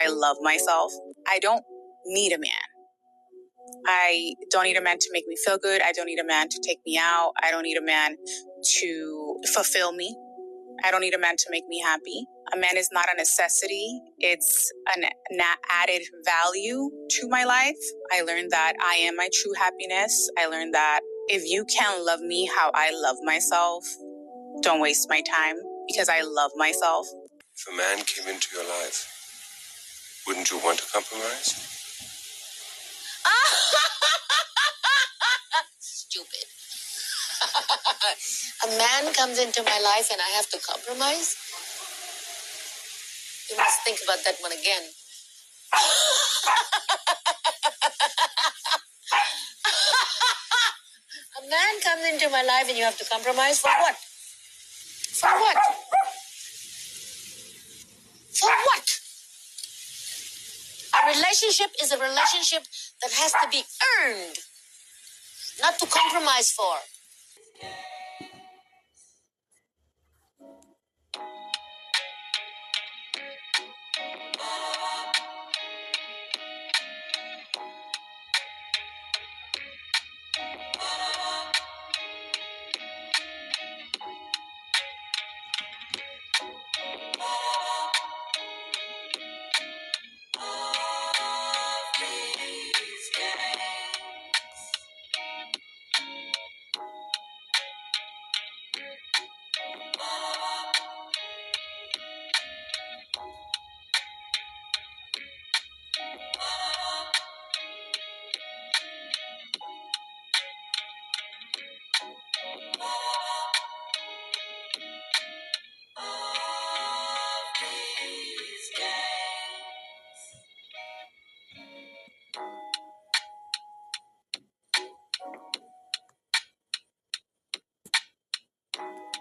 I love myself. I don't need a man. I don't need a man to make me feel good. I don't need a man to take me out. I don't need a man to fulfill me. I don't need a man to make me happy. A man is not a necessity. It's an added value to my life. I learned that I am my true happiness. I learned that if you can't love me how I love myself, don't waste my time because I love myself. If a man came into your life, wouldn't you want to compromise? Stupid. A man comes into my life and I have to compromise? You must think about that one again. A man comes into my life and you have to compromise for what? For what? For what? A relationship is a relationship that has to be earned, not to compromise for.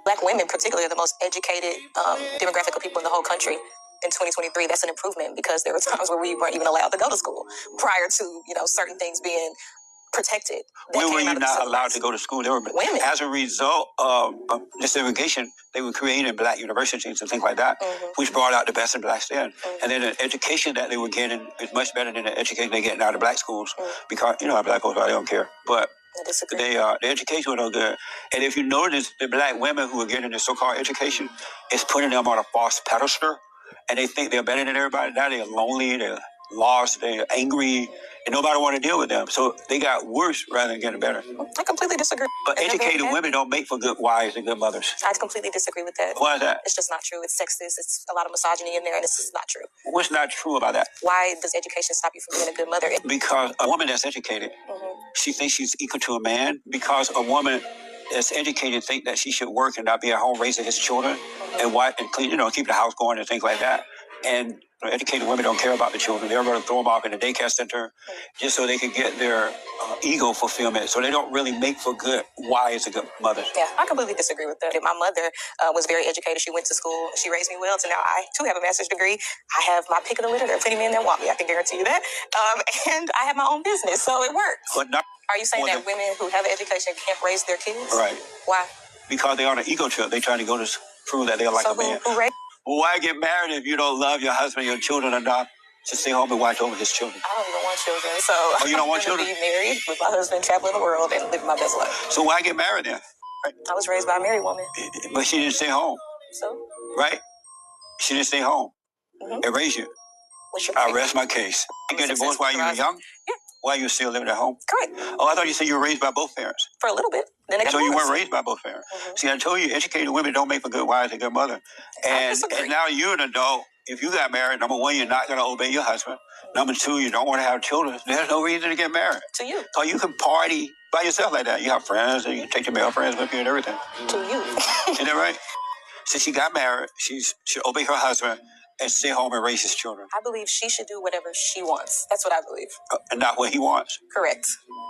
Black women, particularly, are the most educated demographic of people in the whole country. In 2023, that's an improvement because there were times where we weren't even allowed to go to school prior to, certain things being protected. When were you not allowed to go to school? There were women. As a result of this segregation, they were creating black universities and things like that, which brought out the best in blacks then. And then the education that they were getting is much better than the education they're getting out of black schools because, black folks, they don't care. But the education was no good. And if you notice, the black women who are getting the so-called education is putting them on a false pedestal, and they think they're better than everybody. Now they're lonely, they're lost, they're angry, and nobody want to deal with them. So they got worse rather than getting better. I completely disagree. But educated women don't make for good wives and good mothers. I completely disagree with that. Why is that? It's just not true. It's sexist. It's a lot of misogyny in there, and it's just not true. What's not true about that? Why does education stop you from being a good mother? Because a woman that's educated, she thinks she's equal to a man. Because a woman that's educated thinks that she should work and not be at home raising his children and clean, keep the house going and things like that. And educated women don't care about the children. They're going to throw them off in the daycare center just so they can get their ego fulfillment. So they don't really make for good wives and good mothers. Yeah, I completely disagree with that. My mother was very educated. She went to school. She raised me well. So now I, too, have a master's degree. I have my pick of the litter. There are plenty of men that want me. I can guarantee you that. And I have my own business, so it works. But not Are you saying that women who have an education can't raise their kids? Right. Why? Because they're on an ego trip. They're trying to go to prove that they're like a man. Well, why get married if you don't love your husband, your children, or not? Just stay home and watch over his children. I don't even want children, so you don't want children? Be married with my husband, traveling the world, and living my best life. So why get married then? Right? I was raised by a married woman. But she didn't stay home. So? Right? She didn't stay home and raise you. I rest my case. You get divorced while you were young? Yeah. While you were still living at home? Correct. Oh, I thought you said you were raised by both parents. For a little bit. Then I got so divorced. You weren't raised by both parents. See, I told you, educated women don't make for good wives and good mother. And now you're an adult. If you got married, number one, you're not going to obey your husband. Number two, you don't want to have children. There's no reason to get married. To you. So you can party by yourself like that. You have friends, and you can take your male friends with you and everything. To you. Isn't that right? Since she got married, she should obey her husband and stay home and raise his children. I believe she should do whatever she wants. That's what I believe. And not what he wants. Correct.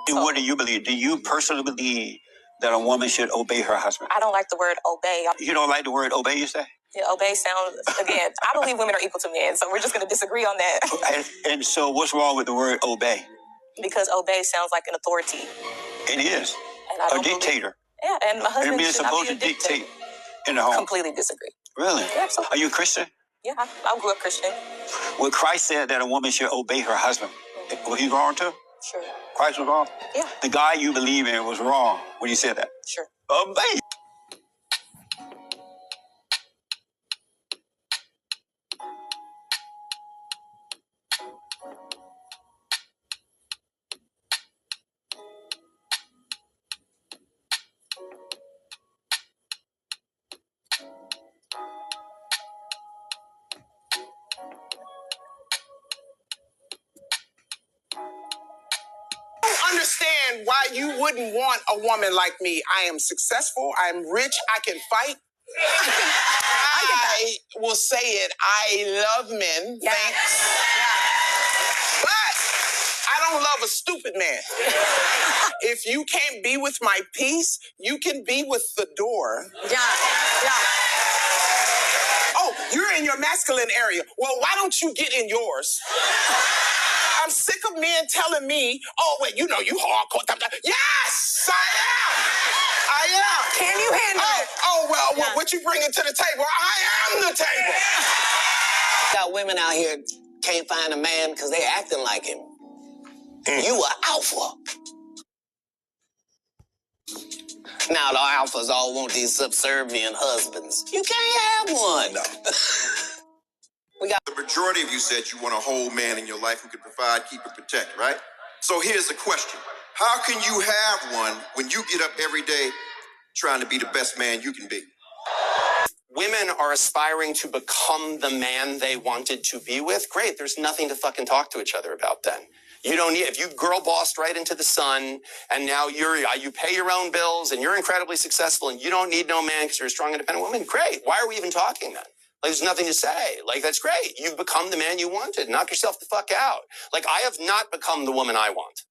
And what do you believe? Do you personally believe that a woman should obey her husband? I don't like the word obey. You don't like the word obey, you say? Yeah, obey sounds, again, I believe women are equal to men, so we're just going to disagree on that. And so what's wrong with the word obey? Because obey sounds like an authority. It is. And a dictator. Yeah, and my husband should supposed not be a dictate in the home. Completely disagree. Really? Yeah, absolutely. Are you a Christian? Yeah, I grew up Christian. Well, Christ said that a woman should obey her husband. Was he wrong too? Sure. Christ was wrong? Yeah. The guy you believe in was wrong when he said that. Sure. Obey. Understand why you wouldn't want a woman like me. I am successful. I'm rich. I can fight. I will say it. I love men. Yeah. Thanks. Yeah. But I don't love a stupid man. If you can't be with my peace, you can be with the door. Yeah. Oh, you're in your masculine area. Well, why don't you get in yours? I'm sick of men telling me, oh, wait, you know, you hardcore. Yes, I am. Can you handle it? Oh, well, what you bringing to the table? I am the table. Got women out here can't find a man because they acting like him. You are alpha. Now the alphas all want these subservient husbands. You can't have one. No. The majority of you said you want a whole man in your life who can provide, keep, and protect, right? So here's the question. How can you have one when you get up every day trying to be the best man you can be? Women are aspiring to become the man they wanted to be with. Great, there's nothing to fucking talk to each other about then. You don't need, if you girl bossed right into the sun and now you pay your own bills and you're incredibly successful and you don't need no man because you're a strong, independent woman, great. Why are we even talking then? Like, there's nothing to say. Like, that's great. You've become the man you wanted. Knock yourself the fuck out. Like, I have not become the woman I want.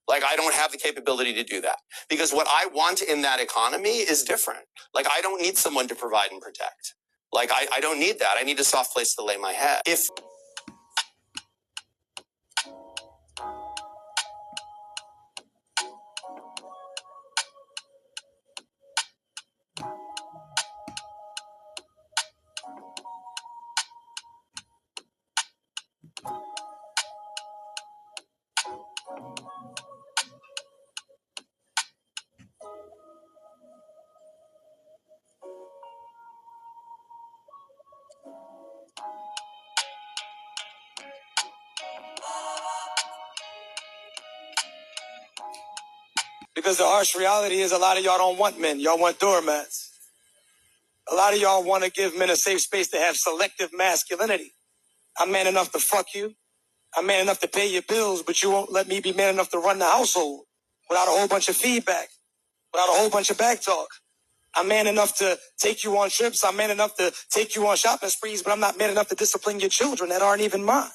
Like, I don't have the capability to do that. Because what I want in that economy is different. Like, I don't need someone to provide and protect. Like, I don't need that. I need a soft place to lay my head. Because the harsh reality is a lot of y'all don't want men. Y'all want doormats. A lot of y'all want to give men a safe space to have selective masculinity. I'm man enough to fuck you. I'm man enough to pay your bills, but you won't let me be man enough to run the household without a whole bunch of feedback, without a whole bunch of back talk. I'm man enough to take you on trips. I'm man enough to take you on shopping sprees, but I'm not man enough to discipline your children that aren't even mine.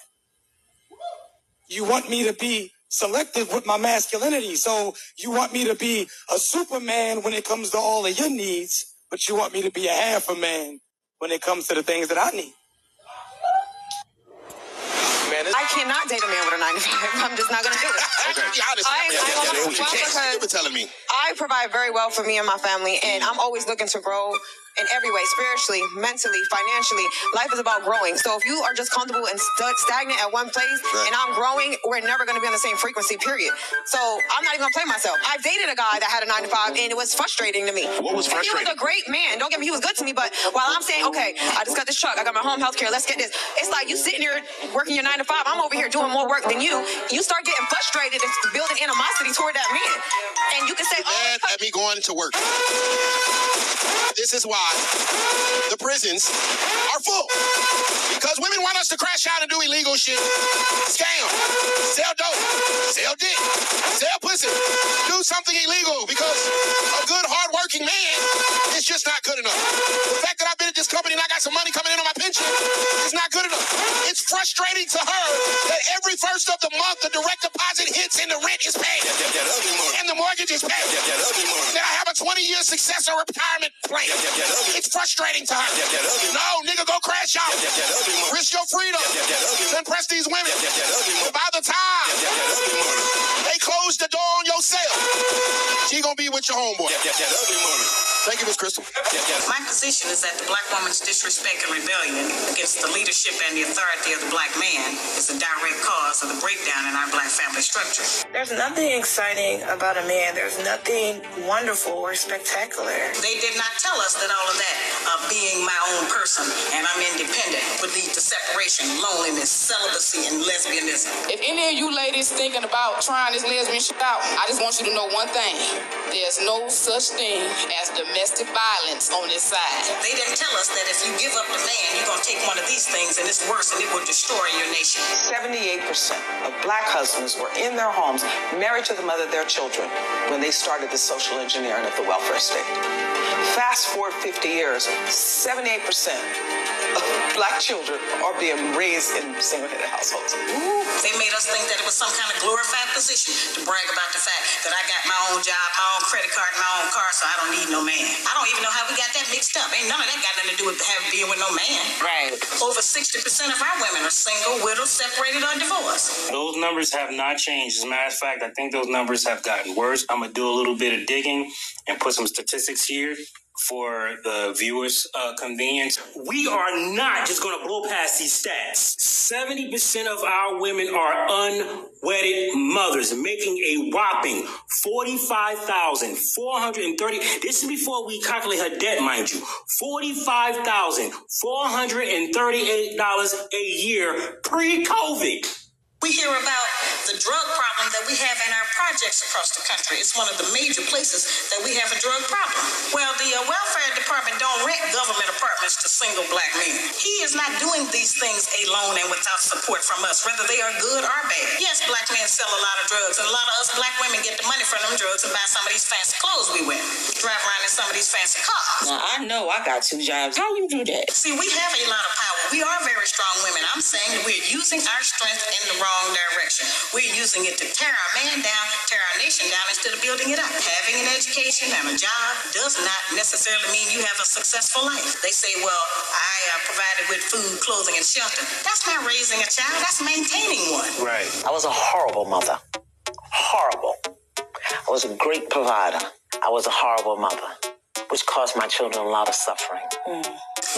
You want me to be selective with my masculinity. So you want me to be a Superman when it comes to all of your needs, but you want me to be a half a man when it comes to the things that I need. I cannot date a man with a 9-to-5. I'm just not going to do it. You've been telling me. I provide very well for me and my family, and I'm always looking to grow in every way, spiritually, mentally, financially. Life is about growing. So if you are just comfortable and stagnant at one place, and I'm growing, we're never going to be on the same frequency, period. So I'm not even going to play myself. I've dated a guy that had a 9-to-5, and it was frustrating to me. What was frustrating? He was a great man. Don't get me, he was good to me, but while I'm saying, okay, I just got this truck, I got my home health care, let's get this. It's like you sitting here working your 9-to-5, I'm over here doing more work than you. You start getting frustrated and building animosity toward that man. And you can say, mad at me going to work. This is why the prisons are full. Because women want us to crash out and do illegal shit. Scam. Sell dope. Sell dick. Sell pussy. Do something illegal because a good, hard-working man is just not good enough. The fact that I've been at this company and I got some money coming in on my pension is not good enough. It's frustrating to her that every first of the month the direct deposit hits and the rent is paid. And the mortgage is paid. That I have a 20-year success or retirement plan. It's frustrating to her. No, nigga, go crash out. Risk your freedom to impress these women. But by the time they close the door on your cell, she gonna be with your homeboy. Thank you, Ms. Crystal. My position is that the black woman's disrespect and rebellion against the leadership and the authority of the black man is a direct cause of the breakdown in our black family structure. There's nothing exciting about a man. There's nothing wonderful or spectacular. They did not tell us that all of that, being my own person and I'm independent, would lead to separation, loneliness, celibacy, and lesbianism. If any of you ladies thinking about trying this lesbian shit out, I just want you to know one thing. There's no such thing as domestic violence on this side. They didn't tell us that if you give up the man, you're going to take one of these things and it's worse and it will destroy your nation. 78% of black husbands were in their homes, married to the mother of their children, when they started the social engineering of the welfare state. Fast forward 50 years, 78% of black children are being raised in single-headed households. Ooh, they made us think that it was some kind of glorified position to brag about the fact that I got my own job, my own credit card, my own car, so I don't need no man. I don't even know how we got that mixed up. Ain't none of that got nothing to do with being with no man. Right. Over 60% of our women are single, widowed, separated, or divorced. Those numbers have not changed. As a matter of fact, I think those numbers have gotten worse. I'm going to do a little bit of digging and put some statistics here for the viewers' convenience. We are not just going to blow past these stats. 70% of our women are unwedded mothers, making a whopping $45,430. This is before we calculate her debt, mind you. $45,438 a year pre-COVID. We hear about the drug problem that we have in our projects across the country. It's one of the major places that we have a drug problem. Well, the welfare department don't rent government apartments to single black men. He is not doing these things alone and without support from us, whether they are good or bad. Yes, black men sell a lot of drugs, and a lot of us black women get the money from them drugs and buy some of these fancy clothes we wear. Drive around in some of these fancy cars. Now, I know I got 2 jobs. How you do that? See, we have a lot of power. We are very strong women. I'm saying that we're using our strength in the wrong direction. We're using it to tear our man down, tear our nation down instead of building it up. Having an education and a job does not necessarily mean you have a successful life. They say, well, I provided with food, clothing, and shelter. That's not raising a child. That's maintaining one. Right. I was a horrible mother. Horrible. I was a great provider. I was a horrible mother, which caused my children a lot of suffering.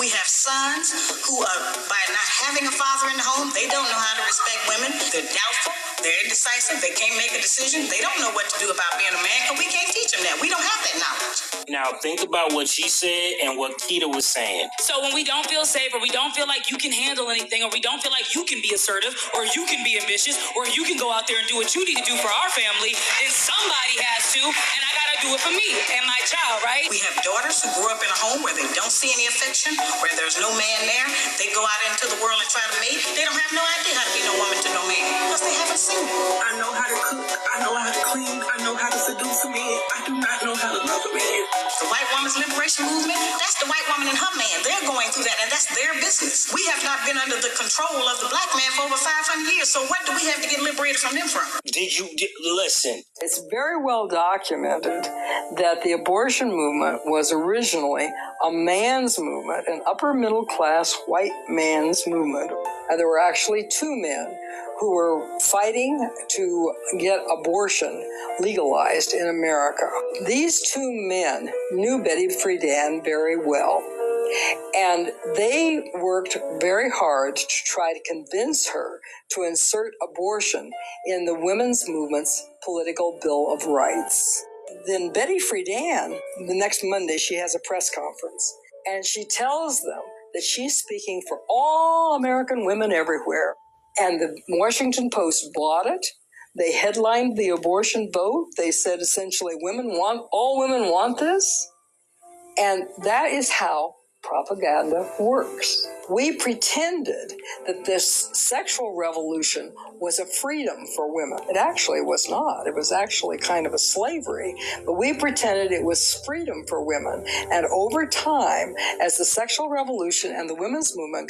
We have sons who are, by not having a father in the home, they don't know how to respect women. They're doubtful. They're indecisive. They can't make a decision. They don't know what to do about being a man because we can't teach them that. We don't have that knowledge. Now, think about what she said and what Keita was saying. So when we don't feel safe or we don't feel like you can handle anything or we don't feel like you can be assertive or you can be ambitious or you can go out there and do what you need to do for our family, then somebody has to, and I got to do it for me and my child, right? We have daughters who grew up in a home where they don't see any affection, where there's no man there. They go out into the world and try to mate. They don't have no idea how to be no woman to no man because they haven't seen it. I know how to cook. I know how to clean. I know how to seduce a man. I do not know how to love a man. The white woman's liberation movement, that's the white woman and her man. They're going through that, and that's their business. We have not been under the control of the black man for over 500 years, so what do we have to get liberated from them from? Listen? It's very well documented that the abortion movement was originally a man's movement, an upper middle class white man's movement. And there were actually 2 men who were fighting to get abortion legalized in America. These 2 men knew Betty Friedan very well, and they worked very hard to try to convince her to insert abortion in the women's movement's political Bill of Rights. Then Betty Friedan, the next Monday, she has a press conference, and she tells them that she's speaking for all American women everywhere. And the Washington Post bought it. They headlined the abortion vote. They said essentially all women want this. And that is how propaganda works. We pretended that this sexual revolution was a freedom for women. It actually was not. It was actually kind of a slavery, but we pretended it was freedom for women. And over time, as the sexual revolution and the women's movement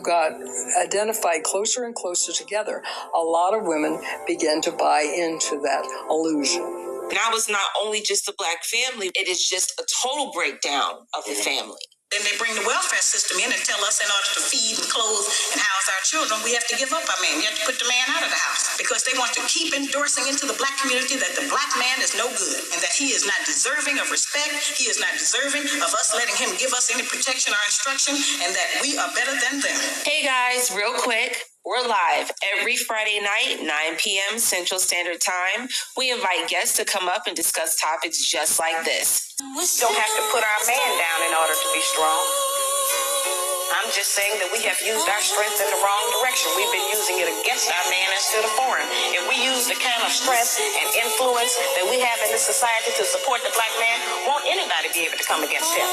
got identified closer and closer together, a lot of women began to buy into that illusion. Now it's not only just the black family, it is just a total breakdown of the family. Then they bring the welfare system in and tell us in order to feed and clothe and house our children, we have to give up our man. We have to put the man out of the house because they want to keep endorsing into the black community that the black man is no good and that he is not deserving of respect. He is not deserving of us letting him give us any protection or instruction and that we are better than them. Hey guys, real quick. We're live every Friday night, 9 p.m. Central Standard Time. We invite guests to come up and discuss topics just like this. We don't have to put our man down in order to be strong. I'm just saying that we have used our strength in the wrong direction. We've been using it against our man instead of for him. If we use the kind of strength and influence that we have in this society to support the black man, won't anybody be able to come against him?